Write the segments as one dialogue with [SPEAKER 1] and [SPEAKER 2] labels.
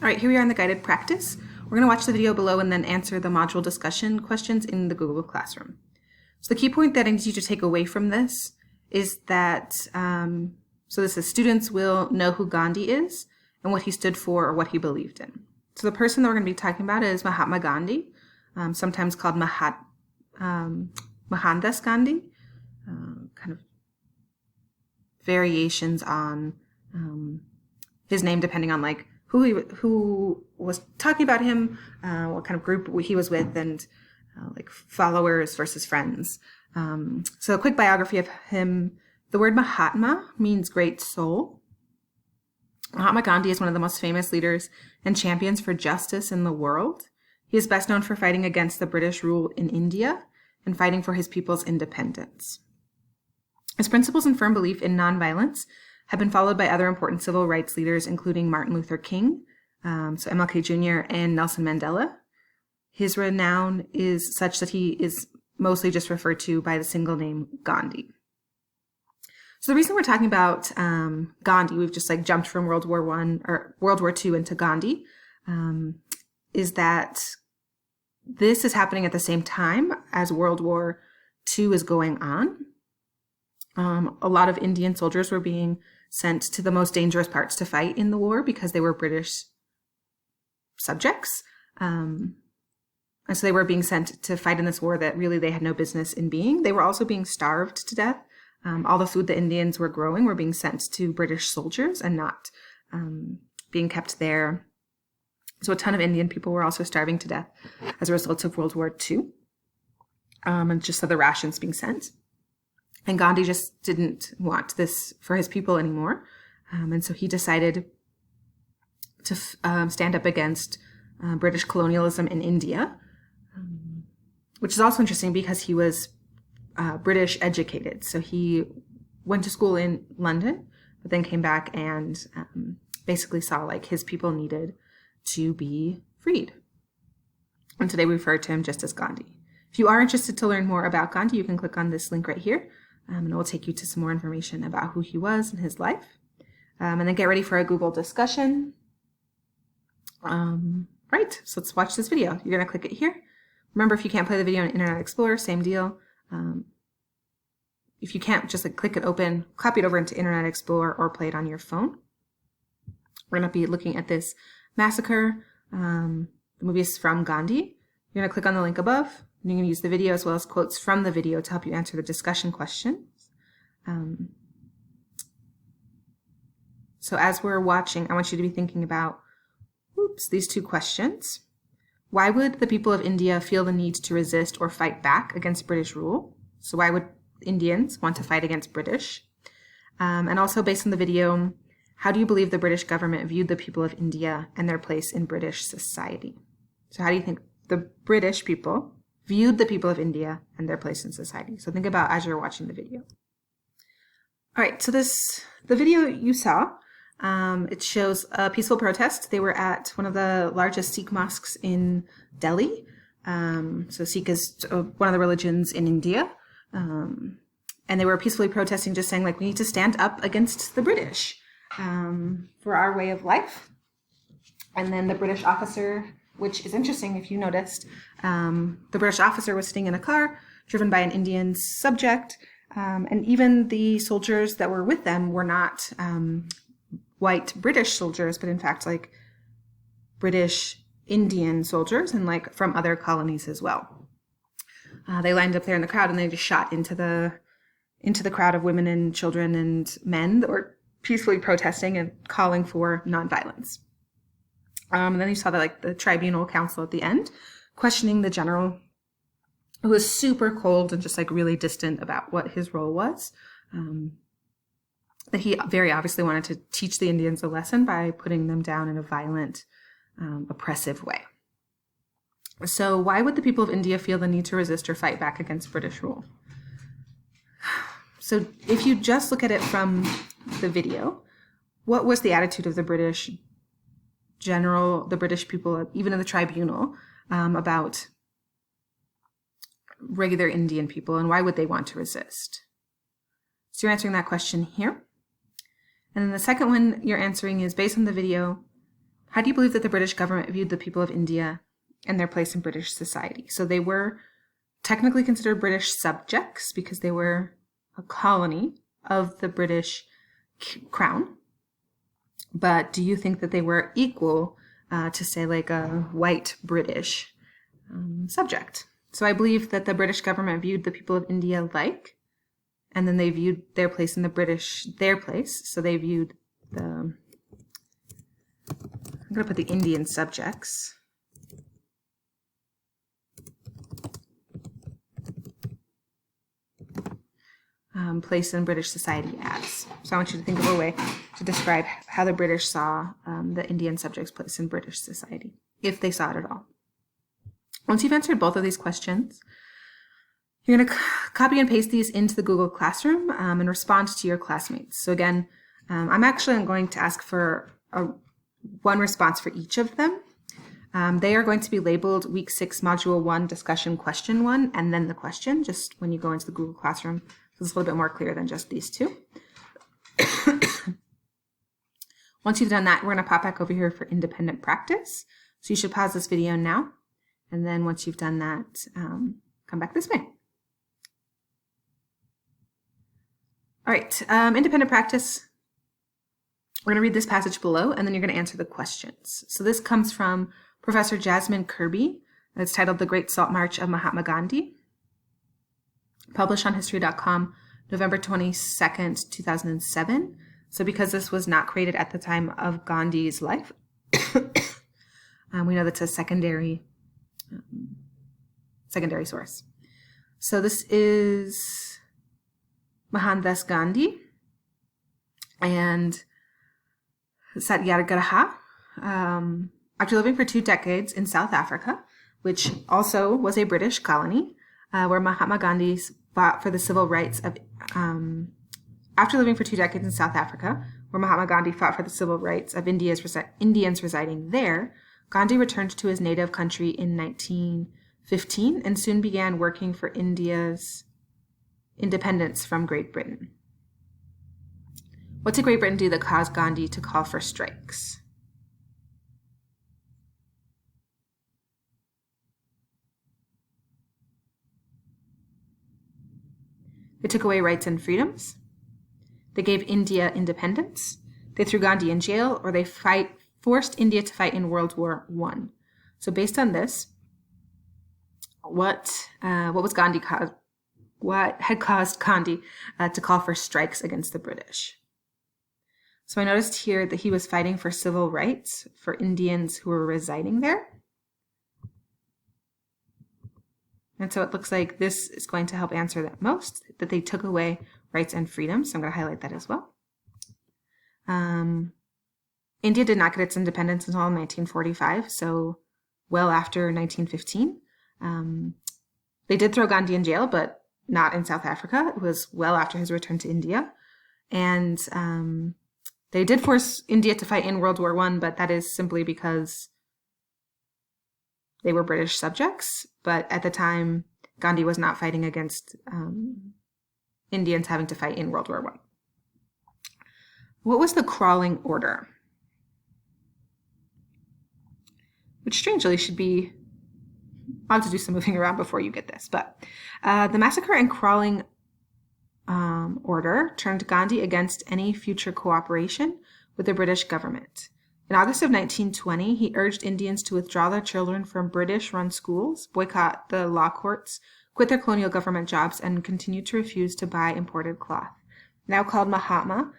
[SPEAKER 1] All right, here we are in the guided practice. We're going to watch the video below and then answer the module discussion questions in the Google Classroom. So the key point that I need you to take away from this is that, so this is students will know who Gandhi is and what he stood for or what he believed in. So the person that we're going to be talking about is Mahatma Gandhi, sometimes called Mohandas Gandhi, kind of variations on his name depending on like who was talking about him, what kind of group he was with, and like followers versus friends. So a quick biography of him. The word Mahatma means great soul. Mahatma Gandhi is one of the most famous leaders and champions for justice in the world. He is best known for fighting against the British rule in India and fighting for his people's independence. His principles and firm belief in nonviolence have been followed by other important civil rights leaders, including Martin Luther King, so MLK Jr., and Nelson Mandela. His renown is such that he is mostly just referred to by the single name Gandhi. So the reason we're talking about Gandhi, we've just like jumped from World War I or World War II into Gandhi, is that this is happening at the same time as World War II is going on. A lot of Indian soldiers were being sent to the most dangerous parts to fight in the war because they were British subjects. And so they were being sent to fight in this war that really they had no business in being. They were also being starved to death. All the food the Indians were growing were being sent to British soldiers and not being kept there. So a ton of Indian people were also starving to death as a result of World War II. And just so the rations being sent. And Gandhi just didn't want this for his people anymore. And so he decided to stand up against British colonialism in India, which is also interesting because he was British educated. So he went to school in London, but then came back and basically saw like his people needed to be freed. And today we refer to him just as Gandhi. If you are interested to learn more about Gandhi, you can click on this link right here. And it will take you to some more information about who he was and his life. And then get ready for a Google discussion. Right, so let's watch this video. You're going to click it here. Remember, if you can't play the video in Internet Explorer, same deal. If you can't, just like click it open, copy it over into Internet Explorer, or play it on your phone. We're going to be looking at this massacre. The movie is from Gandhi. You're going to click on the link above. And you're going to use the video as well as quotes from the video to help you answer the discussion questions. So as we're watching, I want you to be thinking about these two questions. Why would the people of India feel the need to resist or fight back against British rule? So why would Indians want to fight against British? And also based on the video, how do you believe the British government viewed the people of India and their place in British society? So how do you think the British people viewed the people of India and their place in society? So think about as you're watching the video. All right, so the video you saw, it shows a peaceful protest. They were at one of the largest Sikh mosques in Delhi. So Sikh is one of the religions in India. And they were peacefully protesting, just saying like, we need to stand up against the British for our way of life. And then the British officer, which is interesting if you noticed, the British officer was sitting in a car driven by an Indian subject. And even the soldiers that were with them were not white British soldiers, but in fact like British Indian soldiers and like from other colonies as well. They lined up there in the crowd and they just shot into the crowd of women and children and men that were peacefully protesting and calling for nonviolence. And then you saw that like the tribunal council at the end questioning the general, who was super cold and just like really distant about what his role was. That he very obviously wanted to teach the Indians a lesson by putting them down in a violent, oppressive way. So why would the people of India feel the need to resist or fight back against British rule? So if you just look at it from the video, what was the attitude of the British general, the British people, even in the tribunal, about regular Indian people, and why would they want to resist? So you're answering that question here. And then the second one you're answering is based on the video, how do you believe that the British government viewed the people of India and their place in British society? So they were technically considered British subjects because they were a colony of the British crown. But do you think that they were equal to, say, like a white British subject? So I believe that the British government viewed the people of India like, and then they viewed their place in the British, their place. So they viewed the, I'm going to put the Indian subjects. Place in British society as. So I want you to think of a way to describe how the British saw the Indian subjects' place in British society, if they saw it at all. Once you've answered both of these questions, you're going to copy and paste these into the Google Classroom and respond to your classmates. So again, I'm actually going to ask for one response for each of them. They are going to be labeled Week 6 Module 1 Discussion Question 1 and then the question, just when you go into the Google Classroom. So it's a little bit more clear than just these two. Once you've done that, we're going to pop back over here for independent practice. So you should pause this video now. And then once you've done that, come back this way. All right, independent practice. We're going to read this passage below, and then you're going to answer the questions. So this comes from Professor Jasmine Kirby. It's titled The Great Salt March of Mahatma Gandhi, published on history.com, November 22nd, 2007. So because this was not created at the time of Gandhi's life, we know that's a secondary source. So this is Mohandas Gandhi and Satyagraha. After living for 2 decades in South Africa, which also was a British colony, where Mahatma Gandhi fought for the civil rights of, after living for 2 decades in South Africa, where Mahatma Gandhi fought for the civil rights of Indians residing there, Gandhi returned to his native country in 1915 and soon began working for India's independence from Great Britain. What did Great Britain do that caused Gandhi to call for strikes? They took away rights and freedoms. They gave India independence. They threw Gandhi in jail, or they forced India to fight in World War I. So based on this, what was Gandhi caused? What had caused Gandhi to call for strikes against the British? So I noticed here that he was fighting for civil rights for Indians who were residing there. And so it looks like this is going to help answer that most, that they took away rights and freedoms. So I'm going to highlight that as well. India did not get its independence until 1945, so well after 1915. They did throw Gandhi in jail, but not in South Africa. It was well after his return to India. And they did force India to fight in World War I, but that is simply because they were British subjects. But at the time, Gandhi was not fighting against Indians having to fight in World War I. What was the crawling order? Which strangely should be, I'll have to do some moving around before you get this, but the massacre and crawling order turned Gandhi against any future cooperation with the British government. In August of 1920, he urged Indians to withdraw their children from British-run schools, boycott the law courts, quit their colonial government jobs, and continue to refuse to buy imported cloth. Now called Mahatma,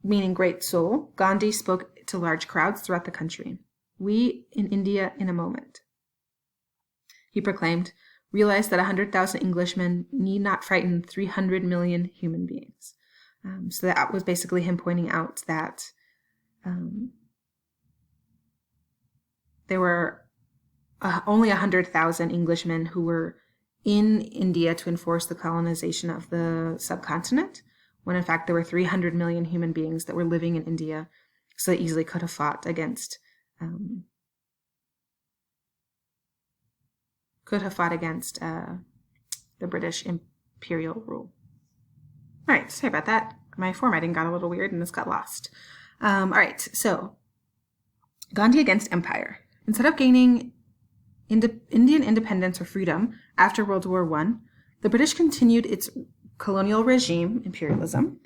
[SPEAKER 1] meaning great soul, Gandhi spoke to large crowds throughout the country. "We in India in a moment," he proclaimed, "realized that 100,000 Englishmen need not frighten 300 million human beings." So that was basically him pointing out that there were only 100,000 Englishmen who were in India to enforce the colonization of the subcontinent, when in fact there were 300 million human beings that were living in India, so they easily could have fought against the British imperial rule. All right, sorry about that. My formatting got a little weird and this got lost. All right, so Gandhi against empire. Instead of gaining Indian independence or freedom after World War I, the British continued its colonial regime, imperialism,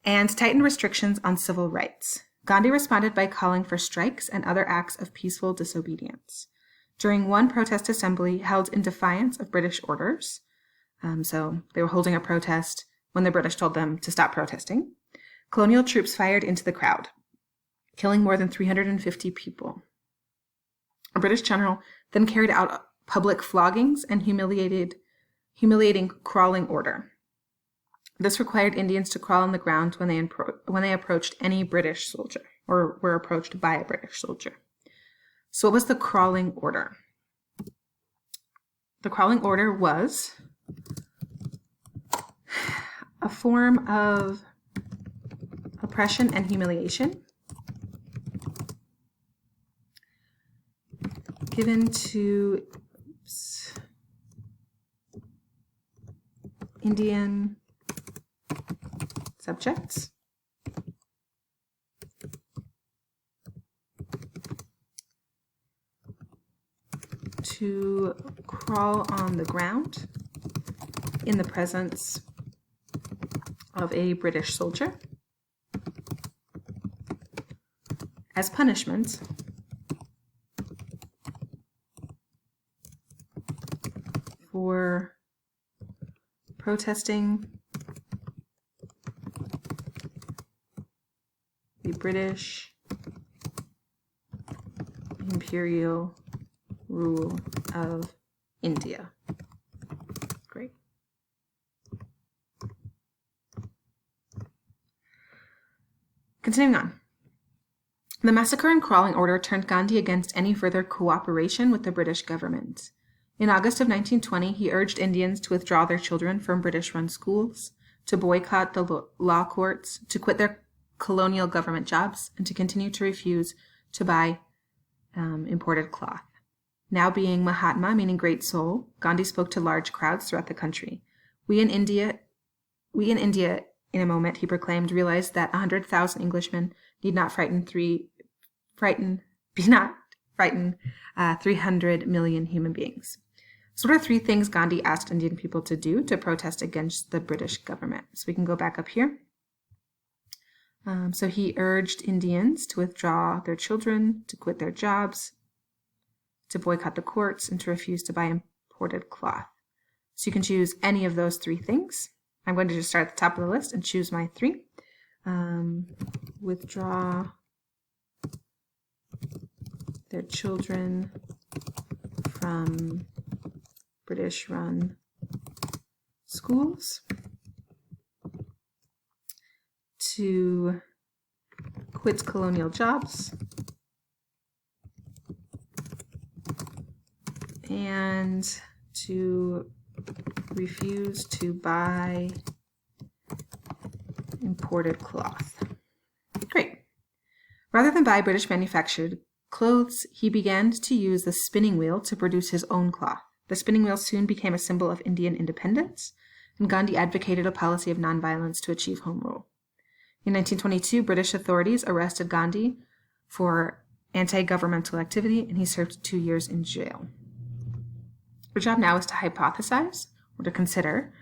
[SPEAKER 1] and tightened restrictions on civil rights. Gandhi responded by calling for strikes and other acts of peaceful disobedience. During one protest assembly held in defiance of British orders, so they were holding a protest when the British told them to stop protesting, colonial troops fired into the crowd, killing more than 350 people. A British general then carried out public floggings and humiliating crawling order. This required Indians to crawl on the ground when they approached any British soldier or were approached by a British soldier. So what was the crawling order? The crawling order was a form of oppression and humiliation given to Indian subjects to crawl on the ground in the presence of a British soldier as punishment for protesting the British imperial rule of India. Great. Continuing on. The massacre and crawling order turned Gandhi against any further cooperation with the British government. In August of 1920, he urged Indians to withdraw their children from British-run schools, to boycott the law courts, to quit their colonial government jobs, and to continue to refuse to buy imported cloth. Now being Mahatma, meaning great soul, Gandhi spoke to large crowds throughout the country. We in India, in a moment, he proclaimed, realized that 100,000 Englishmen need not frighten 300 million human beings. So what are three things Gandhi asked Indian people to do to protest against the British government? So we can go back up here. So he urged Indians to withdraw their children, to quit their jobs, to boycott the courts, and to refuse to buy imported cloth. So you can choose any of those three things. I'm going to just start at the top of the list and choose my three. Withdraw their children from British-run schools, to quit colonial jobs, and to refuse to buy imported cloth. Great. Rather than buy British manufactured clothes, he began to use the spinning wheel to produce his own cloth. The spinning wheel soon became a symbol of Indian independence, and Gandhi advocated a policy of nonviolence to achieve home rule. In 1922, British authorities arrested Gandhi for anti-governmental activity, and he served 2 years in jail. Our job now is to hypothesize or to consider.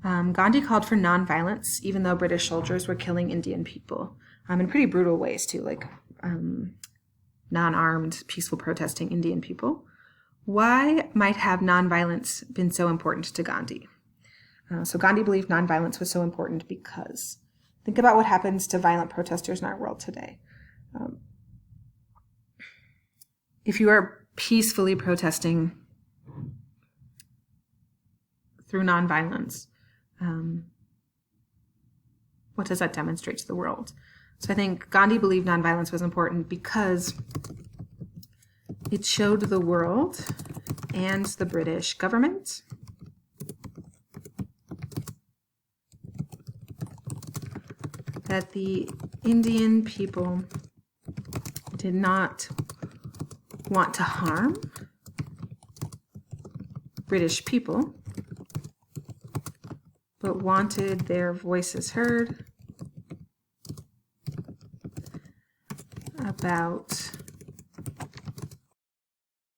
[SPEAKER 1] Gandhi called for nonviolence, even though British soldiers were killing Indian people in pretty brutal ways too, like non-armed, peaceful protesting Indian people. Why might have nonviolence been so important to Gandhi? So Gandhi believed nonviolence was so important because think about what happens to violent protesters in our world today. If you are peacefully protesting through nonviolence, what does that demonstrate to the world? So I think Gandhi believed nonviolence was important because it showed the world and the British government that the Indian people did not want to harm British people, but wanted their voices heard about